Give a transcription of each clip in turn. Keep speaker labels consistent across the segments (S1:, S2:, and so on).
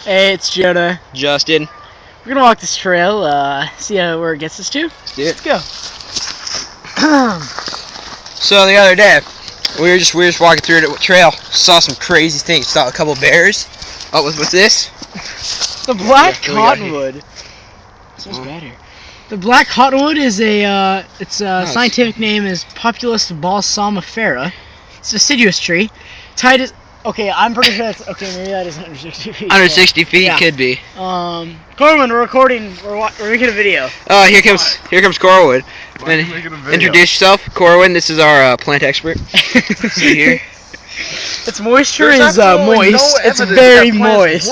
S1: Hey, it's Jonah.
S2: Justin.
S1: We're gonna walk this trail, see where it gets us to.
S2: Let's do it.
S1: Let's go.
S2: So the other day, we were just walking through the trail, saw some crazy things. Saw a couple bears. Oh, what's this?
S1: The black cottonwood. Smells bad here. The black cottonwood is its scientific name is Populus balsamifera. It's a deciduous tree. Okay, I'm pretty sure that's okay. Maybe that is 160 feet.
S2: 160 feet,
S1: yeah.
S2: Could be.
S1: Corwin, we're recording. We're making a video.
S2: Oh, here comes Corwin. Introduce yourself, Corwin. This is our plant expert. See here.
S1: Its moisture is moist. It's very moist.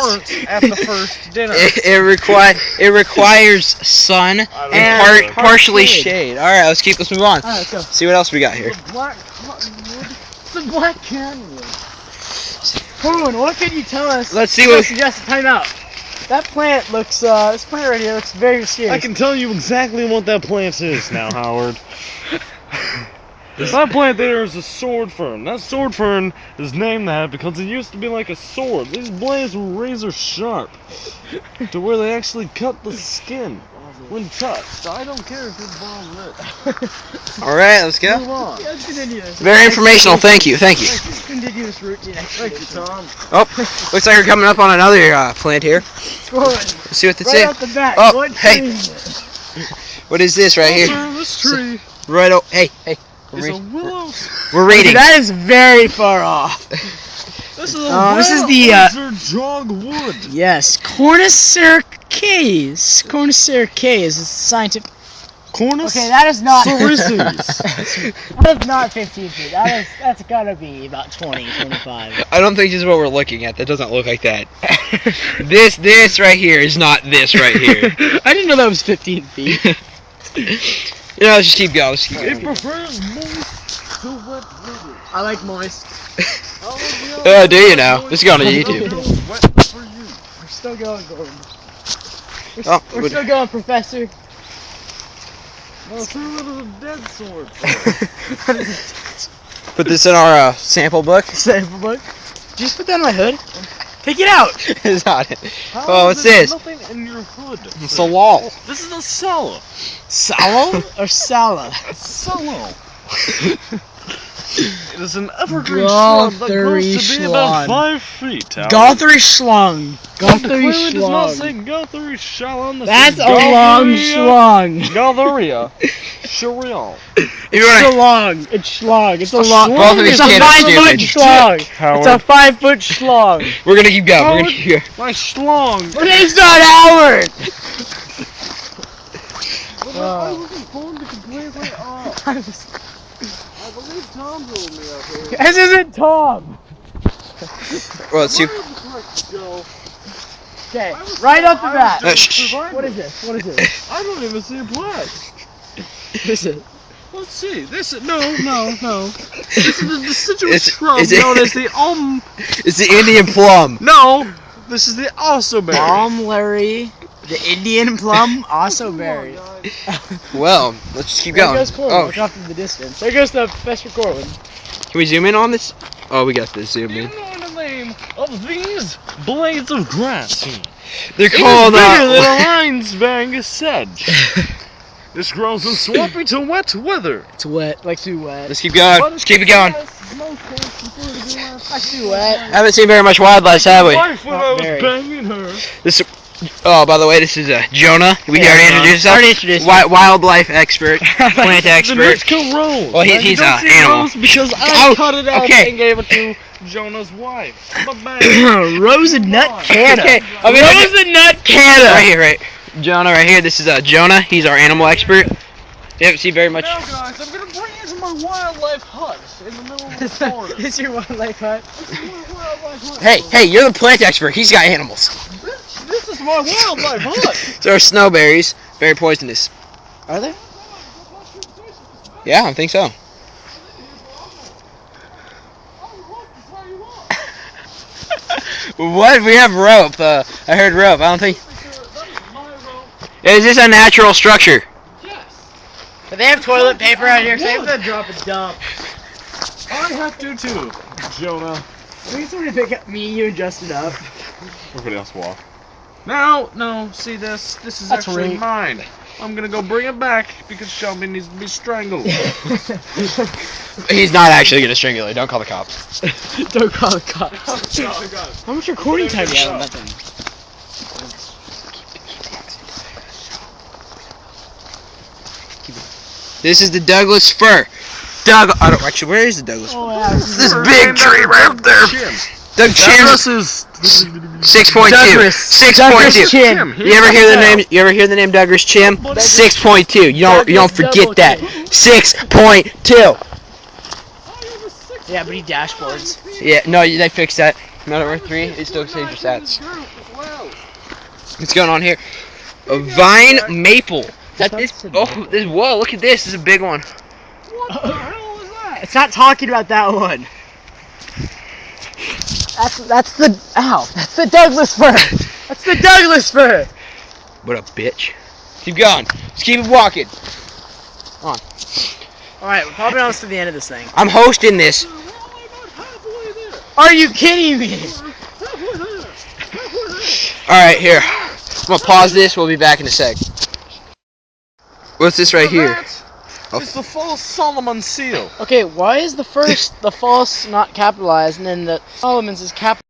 S3: At the first dinner.
S2: It requires sun and partially shade. All right, let's move on.
S1: All right, let's go.
S2: See what else we got here.
S1: The black cottonwood. The black cottonwood. Corwin, what can you tell us?
S2: Let's see what.
S1: Suggest time out. That plant looks. This plant right here looks very mysterious.
S3: I can tell you exactly what that plant is now, Howard. That plant there is a sword fern. That sword fern is named that because it used to be like a sword. These blades were razor sharp to where they actually cut the skin when touched. I don't care if it's bald lit.
S2: All right, let's go.
S3: Move on.
S1: Yeah, let's continue this.
S2: Very informational. Thank you.
S1: Continue this route.
S3: Thank you, Tom.
S2: Oh, looks like we're coming up on another plant here.
S1: Corwin,
S2: Let's see what this
S1: right
S2: is.
S1: off the bat.
S2: Oh,
S1: what
S2: hey.
S1: tree is it?
S2: What is this right here?
S3: This tree
S2: Right. Oh, hey.
S3: is a willow.
S2: We're reading.
S1: That is very far off.
S3: This is a
S1: this is the
S3: jogwood.
S1: yes, Cornucera cays. Cornucera cays is scientific.
S3: Cornus.
S1: Okay, that is not.
S3: Sorices.
S1: That is not 15 feet. That's gotta be about 20, 25.
S2: I don't think this is what we're looking at. That doesn't look like that. This right here is not this right here.
S1: I didn't know that was 15 feet.
S2: You know, let's just keep going.
S3: It prefers moist to wet weather.
S1: I like moist.
S2: Oh, do you now? This is going to YouTube.
S3: Wet for you.
S1: We're still going, Gordon.
S2: Oh,
S1: We're still going, Professor.
S3: No, true it is a dead sword.
S2: Put this in our sample book.
S1: Sample book. Did you just put that on my hood? Take it out.
S2: It's not it.
S3: How
S2: Oh,
S3: is
S2: what's
S3: there
S2: this?
S3: Nothing in your hood.
S2: It's a wall.
S3: This is a sallow.
S1: Sallow or Sala?
S3: Sallow. It is an evergreen shrub that grows to be about 5 feet.
S1: Gothery schlong. Gothery
S3: Clearly does not say
S1: schlong.
S3: Gothery Shalom.
S1: That's a long schlong.
S3: Gotheria. Sharial.
S2: If you want
S1: Schlong. It's schlong. It's a long.
S2: Both of these
S1: It's a
S2: kids are
S1: 5-foot
S2: stupid.
S1: schlong.
S3: Howard.
S1: It's a 5-foot schlong.
S2: we're gonna keep going. We're gonna keep going.
S3: My schlong.
S1: My name's not Howard.
S3: I was informed completely off. I believe Tom told me up here.
S1: This isn't Tom.
S2: Well, let's see.
S1: Okay, right off the bat.
S2: Shh.
S1: What is this? What is this?
S3: I don't even see a plant.
S1: What is it?
S3: Let's see. This is no. This is the deciduous
S2: Is
S3: shrub
S2: it-
S3: known as the
S2: It's the Indian plum.
S3: No, this is the alsoberry.
S1: Palm Larry, the Indian plum, also berry.
S2: Well, let's just keep
S1: There
S2: going.
S1: goes Corwin.
S2: Oh,
S1: Look off in the distance. There goes the Professor Corwin.
S2: can we zoom in on this? Oh, we got this zoom
S3: Do you
S2: in.
S3: know the name of these blades of grass?
S2: They're
S3: It is
S2: called
S3: bigger than a Heinsberg sedge. This grows in swampy to wet weather.
S1: It's wet, like too wet.
S2: Let's keep going. Let's keep it going.
S1: Like too wet.
S2: Haven't seen very much wildlife, have we?
S3: Wife when I was
S1: very.
S3: banging her.
S2: This. Oh, by the way, this is Jonah. We
S1: Yeah,
S2: already introduced himself.
S1: already introduced
S2: Wildlife expert, plant
S3: The
S2: expert.
S3: Mexican rose.
S2: Well,
S3: And you
S2: he's
S3: don't
S2: a
S3: see
S2: animal.
S3: rose because I
S2: Oh,
S3: cut it out
S2: okay.
S3: and gave it to Jonah's wife. Ba-bang.
S1: Rose and Nut Canna.
S2: Okay, I mean,
S1: Rose and Nut Canna.
S2: Right here, right. Jonah, right here. This is Jonah. He's our animal expert. You haven't seen very much.
S3: Now, guys, I'm gonna bring you to my wildlife hut in the middle of the forest.
S1: Is your wildlife hut?
S3: This is my wildlife hut.
S2: Hey, you're the plant expert. He's got animals.
S3: This is my wildlife hut.
S2: There are snowberries. Very poisonous.
S1: Are there?
S2: Yeah, I think so. What? We have rope. I heard rope. I don't think. Is this a natural structure?
S1: Do they have toilet paper out here? 'Cause I have to drop a dump.
S3: I have to too, Jonah.
S1: We sort of pick up me, you, and Justin up.
S3: Everybody else walk. No, see this? This is
S1: That's
S3: actually
S1: right.
S3: mine. I'm gonna go bring it back because Shelby needs to be strangled.
S2: He's not actually gonna strangle her. Don't call the cops.
S1: Don't call the cops. How much recording time do you have on that thing?
S2: This is the Douglas fir. I don't actually. Where is the Douglas fir?
S1: Oh, yeah.
S2: This big tree right up there. Doug Chim.
S3: Douglas is
S2: 6.2.
S1: Douglas
S2: 6.2.
S1: Chim.
S2: You ever hear the name? You ever hear the name Douglas Chim? 6.2. You don't forget that. 6.2.
S1: Yeah, but he dashboards.
S2: Yeah, no, they fixed that. Metal Earth 3, it still saves your stats. What's going on here? A vine maple. Whoa, look at this. This is a big one.
S3: What the hell is that?
S1: It's not talking about that one. That's the Douglas fir. That's the Douglas fir.
S2: What a bitch. Keep going. Just keep walking.
S1: All right, we're probably almost to the end of this thing.
S2: I'm hosting this.
S3: We're only about halfway there.
S1: Are you kidding me?
S3: Halfway there.
S2: Alright, here. I'm gonna pause this. We'll be back in a sec. What's this right here?
S3: It's the false Solomon seal.
S1: Okay, why is the false not capitalized and then the Solomon's is capitalized?